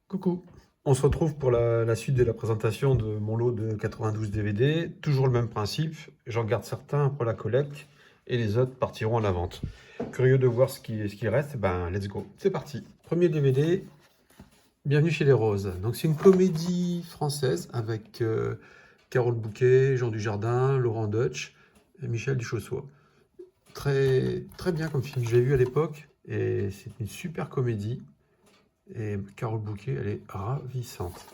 Coucou, on se retrouve pour la suite de la présentation de mon lot de 92 DVD. Toujours le même principe, j'en garde certains pour la collecte et les autres partiront à la vente. Curieux de voir ce qui reste, ben let's go, c'est parti. Premier DVD, Bienvenue chez les Roses. Donc c'est une comédie française avec Carole Bouquet, Jean Dujardin, Laurent Deutsch et Michel Duchossois. Très bien comme film, je l'ai vu à l'époque et c'est une super comédie. Et Carole Bouquet, elle est ravissante.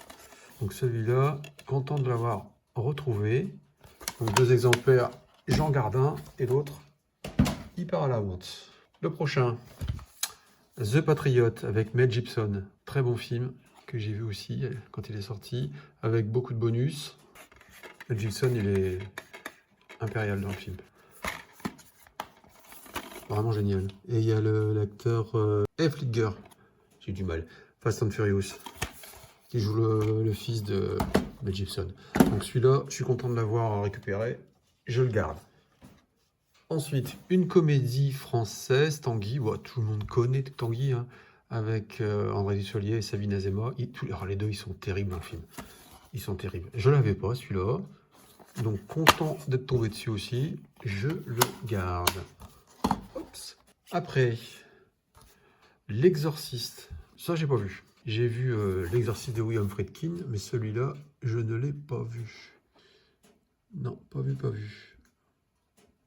Donc celui-là, content de l'avoir retrouvé. Donc 2 exemplaires, j'en garde un et l'autre, il part à la vente. Le prochain, The Patriot avec Mel Gibson. Très bon film que j'ai vu aussi quand il est sorti, avec beaucoup de bonus. Mel Gibson, il est impérial dans le film. Vraiment génial. Et il y a l'acteur Heath Ledger, j'ai du mal, Fast and Furious, qui joue le fils de Mel Gibson. Donc celui-là, je suis content de l'avoir récupéré, je le garde. Ensuite, une comédie française, Tanguy, tout le monde connaît Tanguy, hein, avec André Dussolier et Sabine Azéma. Alors les deux, ils sont terribles dans le film. Ils sont terribles. Je ne l'avais pas, celui-là. Donc content d'être tombé dessus aussi, je le garde. Oups. Après, L'Exorciste. Ça, j'ai pas vu. J'ai vu L'Exorciste de William Friedkin, mais celui-là, je ne l'ai pas vu. Non, pas vu.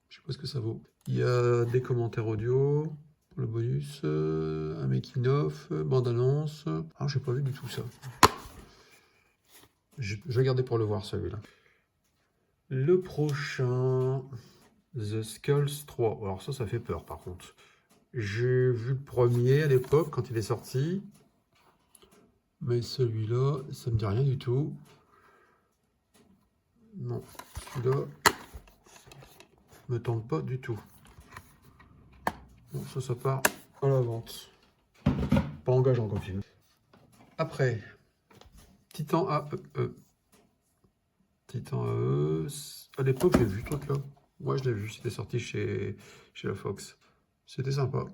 Je sais pas ce que ça vaut. Il y a des commentaires audio pour le bonus, un making-of, bande-annonce. Ah, j'ai pas vu du tout ça. Je vais garder pour le voir, celui-là. Le prochain, The Skulls 3. Alors ça fait peur, par contre. J'ai vu le premier à l'époque, quand il est sorti. Mais celui-là, ça me dit rien du tout. Non, celui-là me tente pas du tout. Bon, ça part à la vente. Pas engageant comme film. Après, Titan AE. Titan AE, à l'époque, j'ai vu ce truc-là. Moi, je l'ai vu, c'était sorti chez la Fox. C'était sympa.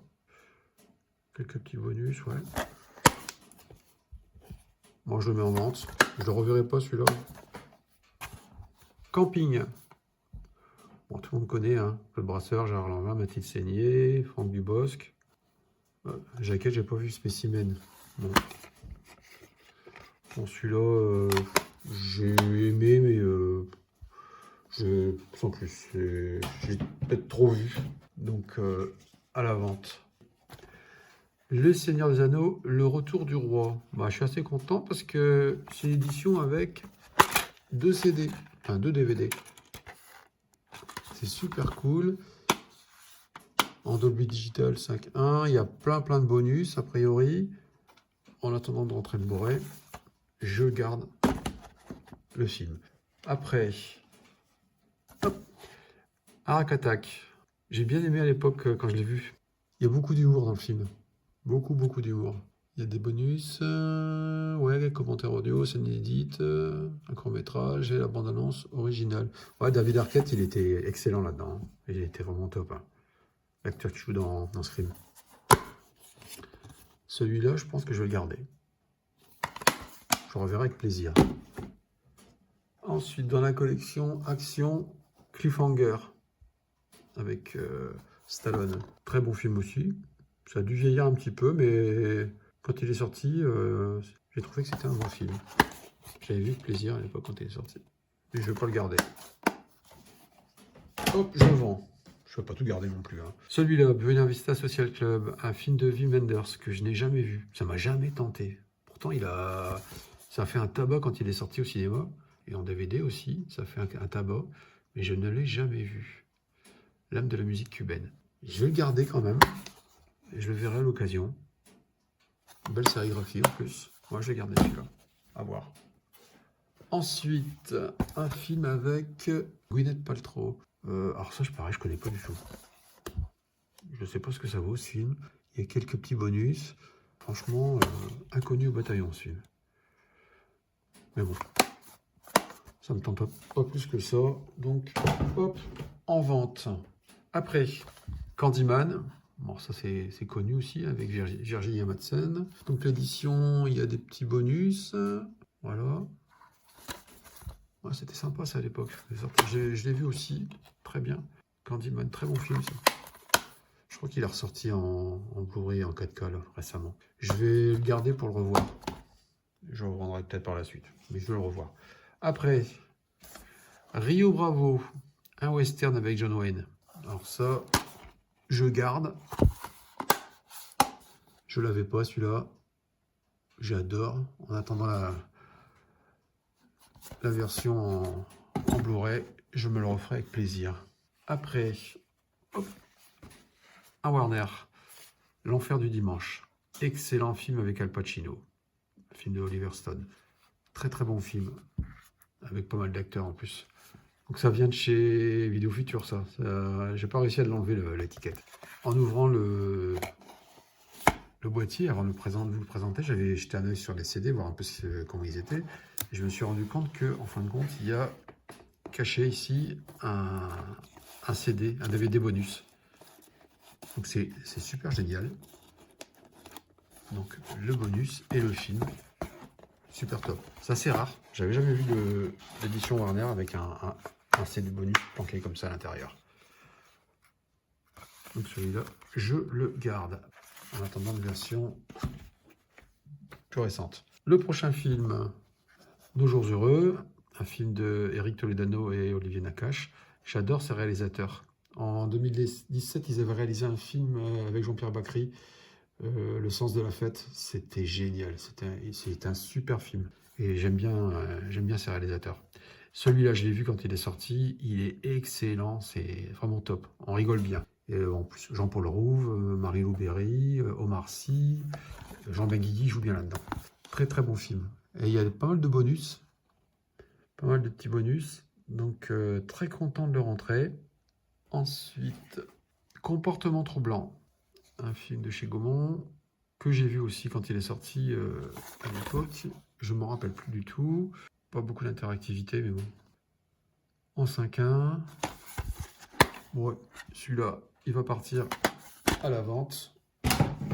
Quelques petits bonus, ouais. Moi, je le mets en vente. Je le reverrai pas, celui-là. Camping. Bon, tout le monde connaît, hein. Claude Brasseur, Gérard Lanvin, Mathilde Seigné, Franck Dubosc. Jaquette, j'ai pas vu Spécimen. Bon, celui-là, j'ai aimé, mais sans plus. J'ai peut-être trop vu. Donc, à la vente. Le Seigneur des Anneaux, Le Retour du Roi. Bah, je suis assez content parce que c'est une édition avec 2 CD, enfin 2 DVD. C'est super cool. En Dolby Digital 5.1, il y a plein de bonus a priori. En attendant de rentrer le Blu-ray, je garde le film. Après, hop, Arak Attack. J'ai bien aimé à l'époque quand je l'ai vu. Il y a beaucoup d'humour dans le film. Beaucoup d'humour. Il y a des bonus, ouais, des commentaires audio, scène inédite, un court-métrage et la bande-annonce originale. Ouais, David Arquette, il était excellent là-dedans. Hein. Il était vraiment top. Hein. L'acteur qui joue dans Scream. Celui-là, je pense que je vais le garder. Je le reverrai avec plaisir. Ensuite, dans la collection Action Cliffhanger avec Stallone. Très bon film aussi. Ça a dû vieillir un petit peu, mais quand il est sorti, j'ai trouvé que c'était un bon film. J'avais vu avec plaisir à l'époque quand il est sorti. Et je ne vais pas le garder. Hop, je le vends. Je ne vais pas tout garder non plus. Hein. Celui-là, Buena Vista Social Club, un film de Wim Wenders que je n'ai jamais vu. Ça m'a jamais tenté. Pourtant, ça a fait un tabac quand il est sorti au cinéma. Et en DVD aussi, ça fait un tabac. Mais je ne l'ai jamais vu. L'âme de la musique cubaine. Je vais le garder quand même. Et je le verrai à l'occasion. Belle sérigraphie en plus. Moi, je vais garder celui-là. À voir. Ensuite, un film avec Gwyneth Paltrow. Alors ça, pareil, je connais pas du tout. Je sais pas ce que ça vaut, ce film. Il y a quelques petits bonus. Franchement, inconnu au bataillon, ce film. Mais bon, ça me tente pas plus que ça. Donc, hop, en vente. Après, Candyman. Bon, ça c'est connu aussi avec Virginia Madsen. Donc l'édition, il y a des petits bonus. Voilà. Ouais, c'était sympa ça à l'époque. Je l'ai vu aussi, très bien. Candyman, très bon film ça. Je crois qu'il est ressorti en Blu-ray en 4K là, récemment. Je vais le garder pour le revoir. Je le revendrai peut-être par la suite, mais je veux le revoir. Après, Rio Bravo, un western avec John Wayne. Alors ça, je garde. Je l'avais pas celui-là. J'adore. En attendant la version en Blu-ray, je me le referai avec plaisir. Après, hop, un Warner, L'Enfer du Dimanche. Excellent film avec Al Pacino. Film de Oliver Stone. Très très bon film. Avec pas mal d'acteurs en plus. Donc ça vient de chez Vidéo Future ça. J'ai pas réussi à l'enlever l'étiquette. En ouvrant le boîtier, avant de vous le présenter, j'avais jeté un œil sur les CD, voir un peu comment ils étaient. Et je me suis rendu compte que, en fin de compte, il y a caché ici un CD, un DVD bonus. Donc c'est super génial. Donc le bonus et le film, super top. C'est assez rare. J'avais jamais vu l'édition Warner avec un CD bonus planqué comme ça à l'intérieur. Donc celui-là, je le garde en attendant une version plus récente. Le prochain film, Nos Jours Heureux, un film de Eric Toledano et Olivier Nakache. J'adore ces réalisateurs. En 2017, ils avaient réalisé un film avec Jean-Pierre Bacry, Le Sens de la Fête. C'était génial. C'était un super film. Et j'aime bien ces réalisateurs. Celui-là, je l'ai vu quand il est sorti. Il est excellent. C'est vraiment top. On rigole bien. Et en plus, Jean-Paul Rouve, Marie-Lou Berry, Omar Sy, Jean Benguigui joue bien là-dedans. Très très bon film. Et il y a pas mal de bonus. Pas mal de petits bonus. Donc très content de le rentrer. Ensuite, Comportement troublant. Un film de chez Gaumont que j'ai vu aussi quand il est sorti à l'époque. Je ne m'en rappelle plus du tout. Pas beaucoup d'interactivité, mais bon. En 5-1. Ouais, celui-là, il va partir à la vente.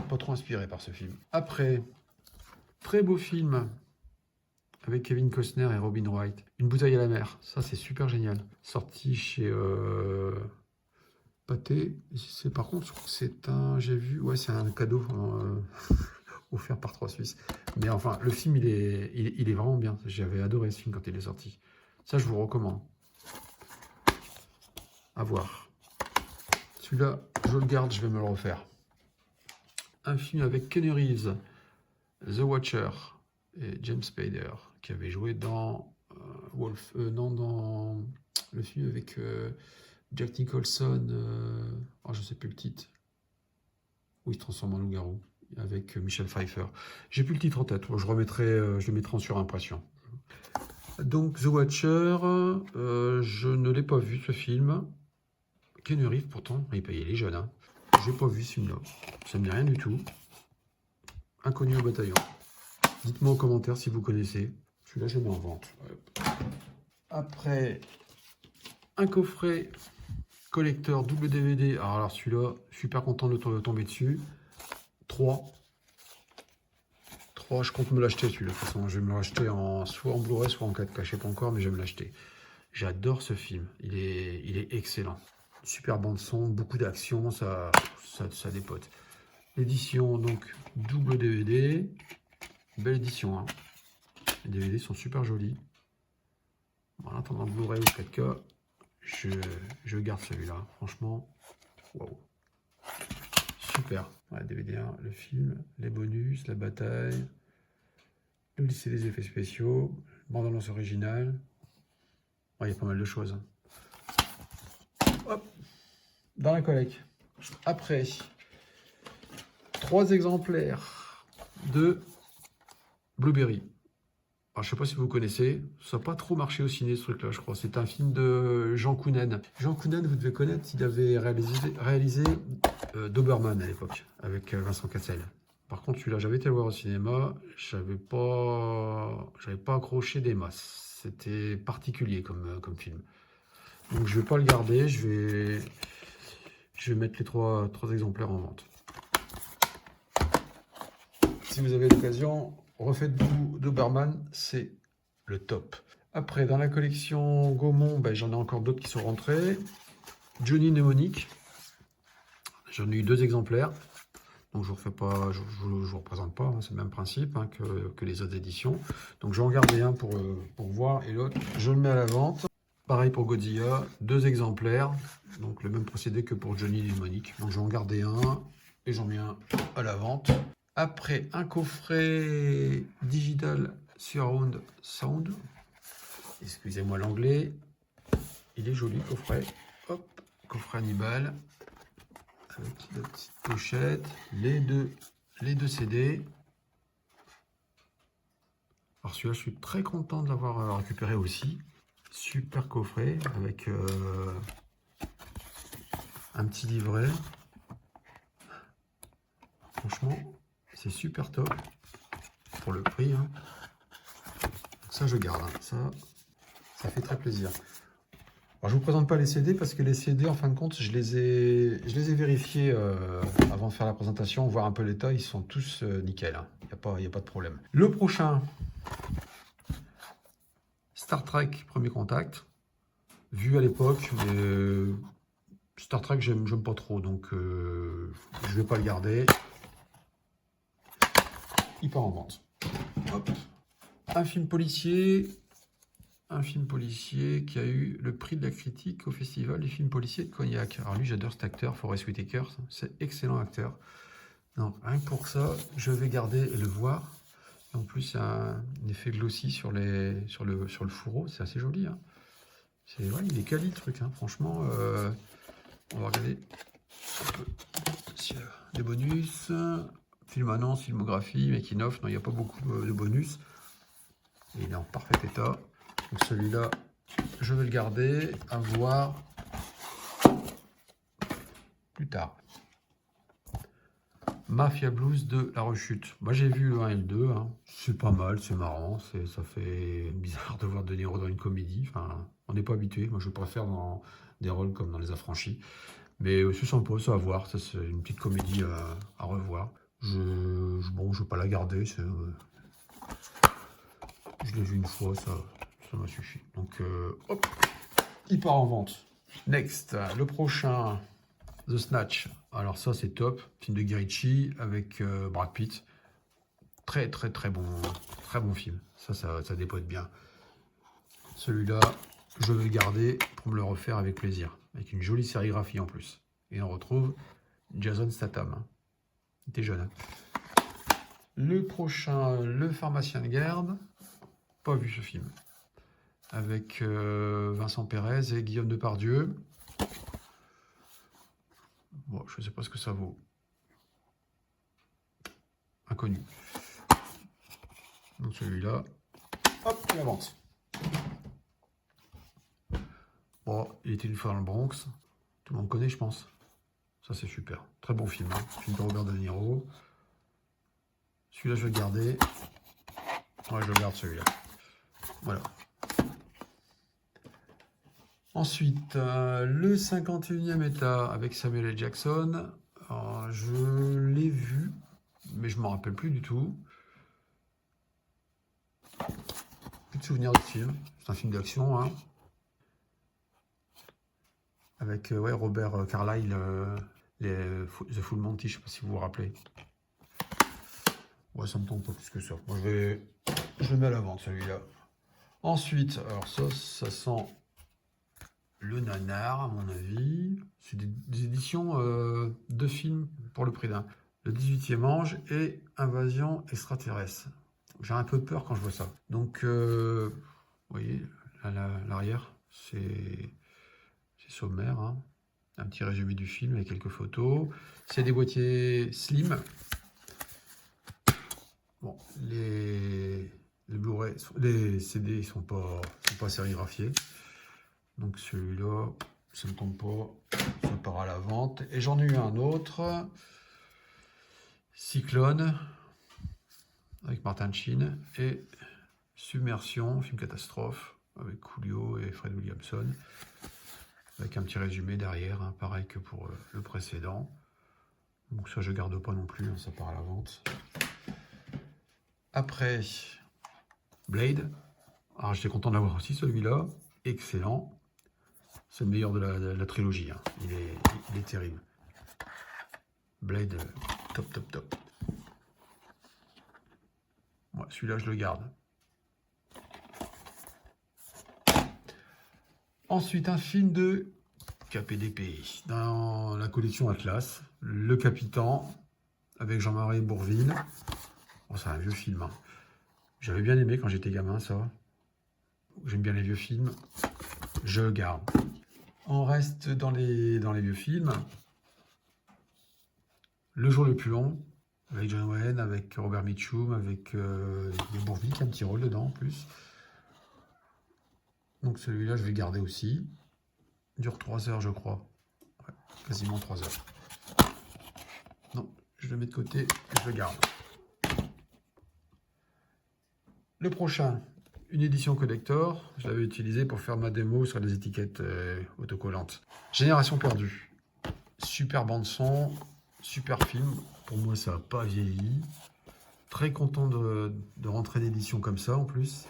Pas trop inspiré par ce film. Après, très beau film avec Kevin Costner et Robin Wright. Une bouteille à la mer. Ça, c'est super génial. Sorti chez Pathé. Par contre, je crois que c'est un... J'ai vu... Ouais, c'est un cadeau offert par 3 Suisses. Mais enfin, le film, il est vraiment bien. J'avais adoré ce film quand il est sorti. Ça, je vous recommande. À voir. Celui-là, je le garde, je vais me le refaire. Un film avec Keanu Reeves, The Watcher et James Spader, qui avait joué dans dans le film avec Jack Nicholson, je sais plus le titre, où il se transforme en loup-garou, avec Michel Pfeiffer. J'ai plus le titre en tête, je le mettrai en surimpression. Donc The Watcher, je ne l'ai pas vu ce film. Keanu Reeves, pourtant, il est jeune. Hein. J'ai pas vu ce film-là. Ça me dit rien du tout. Inconnu au bataillon. Dites-moi en commentaire si vous connaissez. Celui-là, je le mets en vente. Après, un coffret collecteur double DVD. Alors celui-là, je suis super content de tomber dessus. 3, je compte me l'acheter celui-là. De toute façon, je vais me l'acheter soit en Blu-ray, soit en 4K. Je sais pas encore, mais je vais me l'acheter. J'adore ce film. Il est excellent. Super bande son, beaucoup d'action, ça dépote. L'édition, donc, double DVD. Belle édition, hein. Les DVD sont super jolis. Bon, en attendant le Blu-ray ou 4K, je garde celui-là. Franchement, waouh. Super. Ouais, DVD 1, le film, les bonus, la bataille, le lycée des effets spéciaux, bande-annonce originale. Ouais, il y a pas mal de choses. Hop, dans la collecte. Après, 3 exemplaires de Blueberry. Alors, je ne sais pas si vous connaissez, ça n'a pas trop marché au ciné ce truc-là, je crois. C'est un film de Jean Kounen. Jean Kounen, vous devez connaître, il avait réalisé Doberman à l'époque, avec Vincent Cassel. Par contre, celui-là, j'avais été le voir au cinéma, j'avais pas accroché des masses. C'était particulier comme film. Donc, je ne vais pas le garder, je Je vais mettre les trois exemplaires en vente. Si vous avez l'occasion, refaites-vous Doberman, c'est le top. Après, dans la collection Gaumont, ben, j'en ai encore d'autres qui sont rentrés. Johnny Mnemonic, j'en ai eu 2 exemplaires. Donc je vous représente pas, hein, c'est le même principe hein, que les autres éditions. Donc je vais en garder un pour voir et l'autre, je le mets à la vente. Pareil pour Godzilla, 2 exemplaires. Donc le même procédé que pour Johnny Mnemonic. Donc je vais en garder un et j'en mets un à la vente. Après, un coffret digital surround sound. Excusez-moi l'anglais. Il est joli, coffret. Hop, coffret Hannibal. Avec la petite pochette. Les deux CD. Alors celui-là, je suis très content de l'avoir récupéré aussi. Super coffret avec un petit livret. Franchement, c'est super top pour le prix. Hein. Ça, je garde. Hein. Ça fait très plaisir. Alors, je ne vous présente pas les CD parce que les CD, en fin de compte, je les ai vérifiés avant de faire la présentation, voir un peu l'état. Ils sont tous nickel. Hein. Il n'y a pas de problème. Le prochain, Star Trek Premier Contact. Vu à l'époque, mais Star Trek, j'aime pas trop. Donc, je ne vais pas le garder. Il part en vente. Hop. Un film policier qui a eu le prix de la critique au festival des films policiers de Cognac. Alors lui, j'adore cet acteur, Forest Whitaker, c'est excellent acteur. Donc rien que pour ça, je vais garder et le voir. Et en plus, il y a un effet glossy sur le fourreau, c'est assez joli. Hein. Ouais, il est quali le truc, hein. Franchement. On va regarder des bonus. Film annonce, filmographie, making of. Non, il n'y a pas beaucoup de bonus. Et il est en parfait état. Donc celui-là, je vais le garder à voir plus tard. Mafia Blues de La Rechute. Moi j'ai vu le 1 et le 2. Hein. C'est pas mal, c'est marrant. Ça fait bizarre de voir De Niro dans une comédie. Enfin, on n'est pas habitué. Moi je préfère dans des rôles comme dans Les Affranchis. Mais c'est sympa, ça à voir. Ça, c'est une petite comédie à revoir. Bon, je ne vais pas la garder. Je l'ai vu une fois, ça m'a suffi. Donc, hop, il part en vente. Next, le prochain, The Snatch. Alors ça, c'est top. Film de Guy Ritchie avec Brad Pitt. Très bon film. Ça dépote bien. Celui-là, je vais le garder pour me le refaire avec plaisir. Avec une jolie sérigraphie en plus. Et on retrouve Jason Statham. Hein. Il était jeune. Hein. Le prochain, Le Pharmacien de garde. Pas vu ce film. Avec Vincent Pérez et Guillaume Depardieu. Bon, je ne sais pas ce que ça vaut. Inconnu. Donc celui-là, hop, il avance. Bon, il était une fois dans le Bronx. Tout le monde connaît, je pense. Ça, c'est super. Très bon film. Hein. Film de Robert De Niro. Celui-là, je vais le garder. Ouais, je le garde celui-là. Voilà. Ensuite, le 51e état avec Samuel L. Jackson. Alors, je l'ai vu, mais je ne m'en rappelle plus du tout. Plus de souvenirs de film. C'est un film d'action. Hein. Avec ouais, Robert Carlyle, The Full Monty, je ne sais pas si vous vous rappelez. Ouais, ça me tente pas plus que ça. Moi, je le mets à la vente, celui-là. Ensuite, alors ça sent le nanar, à mon avis. C'est des éditions de films pour le prix d'un. Le 18e ange et Invasion extraterrestre. J'ai un peu peur quand je vois ça. Donc, vous voyez, l'arrière, c'est sommaire. Hein. Un petit résumé du film avec quelques photos. C'est des boîtiers slim. Bon, les Blu-ray, les CD ne sont pas sérigraphiés. Donc celui-là, ça ne me tombe pas. Ça part à la vente. Et j'en ai eu un autre. Cyclone. Avec Martin Sheen. Et Submersion, film catastrophe. Avec Coolio et Fred Williamson. avec un petit résumé derrière, hein, pareil que pour le précédent. Donc ça, je garde pas non plus, hein, ça part à la vente. Après, Blade. Alors j'étais content d'avoir aussi celui-là. Excellent. C'est le meilleur de la trilogie. Hein. Il est terrible. Blade, top, top, top. Ouais, celui-là, je le garde. Ensuite, un film de KPDP. Dans la collection Atlas. Le Capitan, avec Jean-Marie Bourvil. Oh, c'est un vieux film. Hein. J'avais bien aimé quand j'étais gamin, ça. J'aime bien les vieux films. Je le garde. On reste dans les vieux films. Le jour le plus long, avec John Wayne, avec Robert Mitchum, avec Bourvil qui a un petit rôle dedans en plus. Donc celui-là, je vais le garder aussi. Il dure 3 heures, je crois. Ouais, quasiment 3 heures. Non, je le mets de côté et je le garde. Le prochain, une édition collector. Je l'avais utilisé pour faire ma démo sur les étiquettes autocollantes. Génération perdue. Super bande son, super film. Pour moi, ça n'a pas vieilli. Très content de rentrer d'édition comme ça en plus.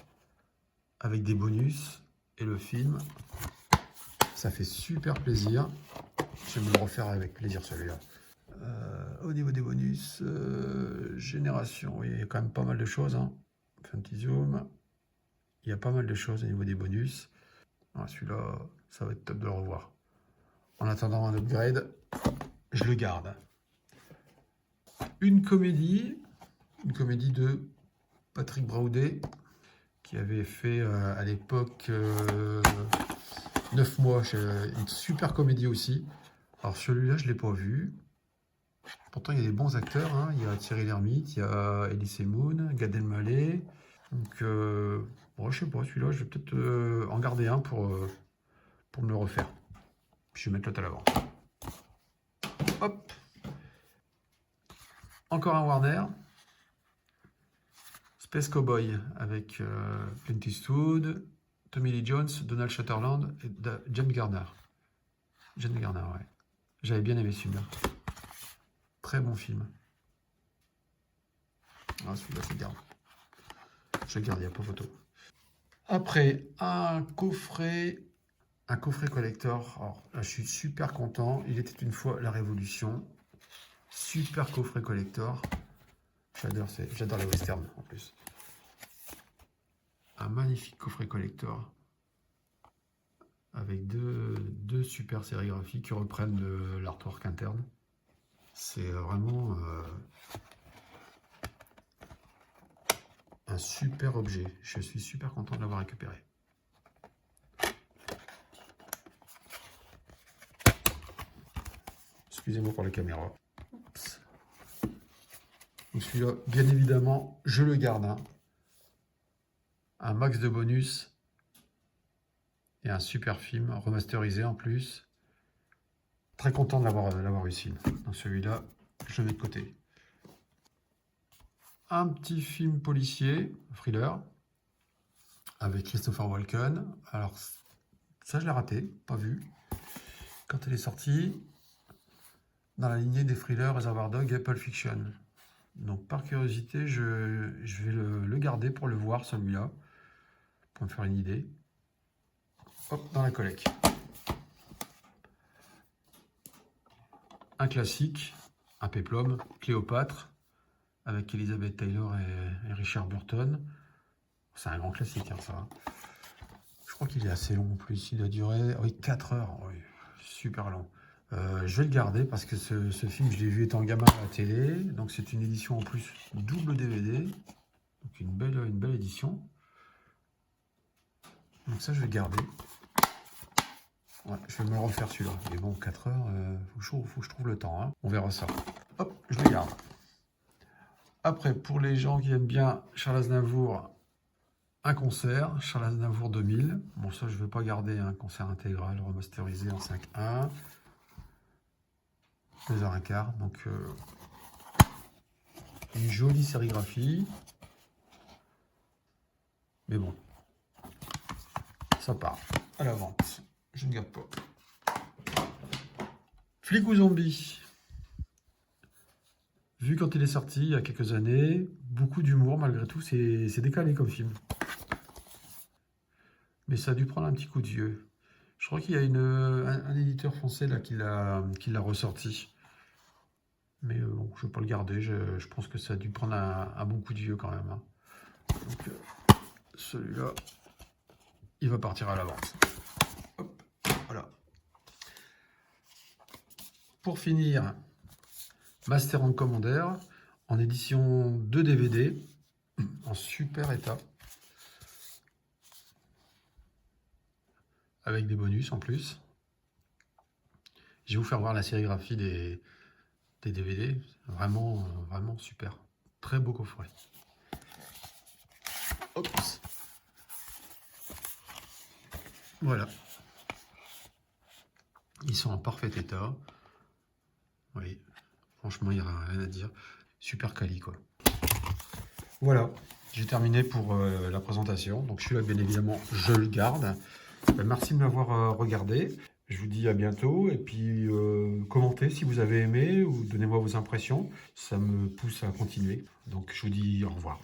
Avec des bonus et le film. Ça fait super plaisir. Je vais me le refaire avec plaisir celui-là. Au niveau des bonus, génération, oui, il y a quand même pas mal de choses. Hein. Fais un petit zoom. Il y a pas mal de choses au niveau des bonus. Celui-là, ça va être top de le revoir. En attendant un upgrade, je le garde. Une comédie de Patrick Braoudet, qui avait fait à l'époque 9 mois, une super comédie aussi. Alors celui-là, je ne l'ai pas vu. Pourtant, il y a des bons acteurs. Hein. Il y a Thierry Lhermitte, il y a Elise Moon, Gad Elmaleh. Donc, bon, je sais pas, celui-là, je vais peut-être en garder un pour me le refaire. Puis je vais mettre l'autre à l'avant. Hop. Encore un Warner. Space Cowboy avec Clint Eastwood, Tommy Lee Jones, Donald Sutherland et James Garner. James Garner, ouais. J'avais bien aimé ce film-là. Très bon film. Ah, celui-là, je le garde. Je le garde, il n'y a pas photo. Après, un coffret collector. Alors là, je suis super content. Il était une fois la Révolution. Super coffret collector. J'adore les westerns en plus. Un magnifique coffret collector avec deux super sérigraphies qui reprennent l'artwork interne. C'est vraiment un super objet. Je suis super content de l'avoir récupéré. Excusez-moi pour la caméra. Oups. Donc celui-là, bien évidemment, je le garde. Hein. Un max de bonus et un super film remasterisé en plus. Très content de l'avoir réussi. Donc celui-là, je le mets de côté. Un petit film policier, thriller, avec Christopher Walken. Alors, ça, je l'ai raté, pas vu. Quand elle est sortie, dans la lignée des thrillers Reservoir Dogs et Pulp Fiction. Donc, par curiosité, je vais le garder pour le voir, celui-là, pour me faire une idée. Hop, dans la collecte. Un classique, un péplum, Cléopâtre, avec Elizabeth Taylor et Richard Burton. C'est un grand classique, hein, ça. Je crois qu'il est assez long en plus. Il a duré 4 heures. Oui, super long. Je vais le garder parce que ce film, je l'ai vu étant gamin à la télé. Donc c'est une édition en plus double DVD. Donc une belle édition. Donc ça, je vais le garder. Ouais, je vais me le refaire celui-là. Mais bon, 4 heures, faut que je trouve le temps. Hein. On verra ça. Hop, je le garde. Après, pour les gens qui aiment bien Charles Aznavour, un concert, Charles Aznavour 2000. Bon, ça, je ne vais pas garder un concert intégral remasterisé en 5.1. 2h15. Donc, une jolie sérigraphie. Mais bon, ça part à la vente. Je ne garde pas. Flic ou zombie? Vu quand il est sorti il y a quelques années, beaucoup d'humour malgré tout, c'est décalé comme film. Mais ça a dû prendre un petit coup de vieux. Je crois qu'il y a un éditeur français là qui l'a ressorti. Mais bon, je ne vais pas le garder, je pense que ça a dû prendre un bon coup de vieux quand même, hein. Donc celui-là, il va partir à la vente. Hop, voilà. Pour finir, Master and Commander en édition 2 DVD en super état avec des bonus en plus. Je vais vous faire voir la sérigraphie des DVD, vraiment super, très beau coffret. Oups. Voilà, ils sont en parfait état. Oui, franchement, il n'y a rien à dire. Super quali, quoi. Voilà, j'ai terminé pour la présentation. Donc, celui-là, bien évidemment, je le garde. Merci de m'avoir regardé. Je vous dis à bientôt. Et puis, commentez si vous avez aimé ou donnez-moi vos impressions. Ça me pousse à continuer. Donc, je vous dis au revoir.